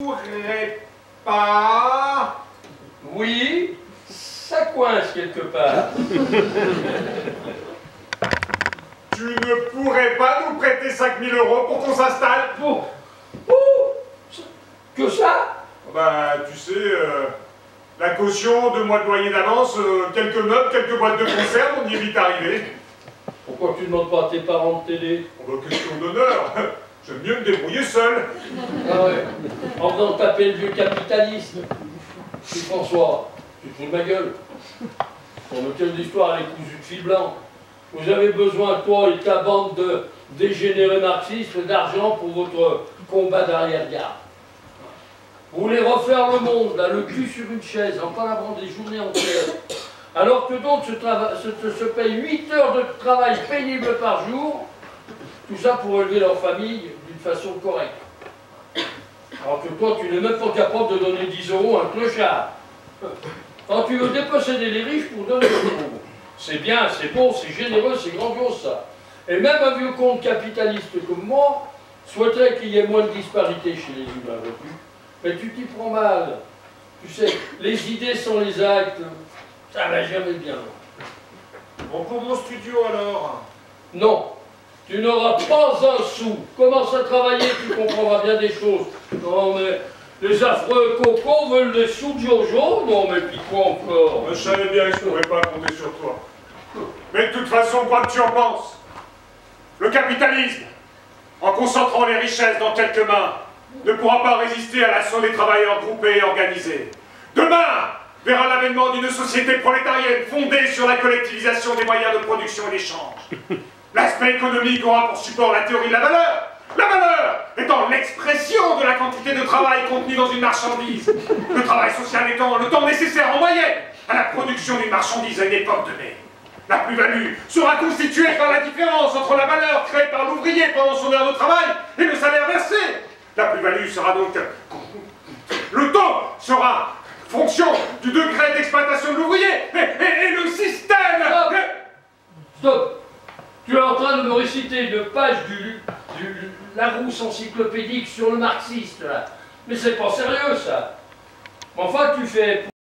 pourrais pas... Oui, ça coince quelque part. Tu ne pourrais pas nous prêter 5000 € pour qu'on s'installe? Pour... Que ça? Bah, tu sais, la caution, 2 mois de loyer d'avance, quelques meubles, quelques boîtes de conserve, on y est vite arrivé. Pourquoi tu ne demandes pas à tes parents de t'aider? Oh bah, question d'honneur. J'aime mieux me débrouiller seul. Ah ouais, en faisant taper le vieux capitaliste. Si François, tu te fous de ma gueule. Ton hôtel d'histoire, elle est cousue de fil blanc. Vous avez besoin, toi et ta bande de dégénérés marxistes, d'argent pour votre combat d'arrière-garde. Vous voulez refaire le monde, là, le cul sur une chaise, en palabrant des journées entières, alors que d'autres se payent 8 heures de travail pénible par jour, tout ça pour élever leur famille d'une façon correcte. Alors que toi, tu n'es même pas capable de donner 10 € à un clochard. Quand tu veux déposséder les riches pour donner aux pauvres. C'est bien, c'est beau, c'est généreux, c'est grandiose ça. Et même un vieux compte capitaliste comme moi souhaiterait qu'il y ait moins de disparité chez les humains. Mais tu t'y prends mal. Tu sais, les idées sans les actes, ça va jamais bien. Bon, pour mon studio alors? Non, tu n'auras pas un sou. Commence à travailler, tu comprendras bien des choses. Non mais, les affreux cocos veulent des sous de Jojo? Non mais puis quoi encore? Je savais bien que je ne pourrais pas compter sur toi. Mais de toute façon, quoi que tu en penses, le capitalisme, en concentrant les richesses dans quelques mains, ne pourra pas résister à l'assaut des travailleurs groupés et organisés. Demain verra l'avènement d'une société prolétarienne fondée sur la collectivisation des moyens de production et d'échange. L'aspect économique aura pour support la théorie de la valeur. La valeur étant l'expression de la quantité de travail contenue dans une marchandise. Le travail social étant le temps nécessaire en moyenne à la production d'une marchandise à une époque donnée. La plus-value sera constituée par la différence entre la valeur créée par l'ouvrier pendant son heure de travail et le salaire versé. La plus-value sera donc... Le taux sera fonction du degré d'exploitation de l'ouvrier et le système... Stop. Stop. Tu es en train de me réciter une page du Larousse encyclopédique sur le marxiste, là. Mais c'est pas sérieux, ça. Mais enfin, tu fais...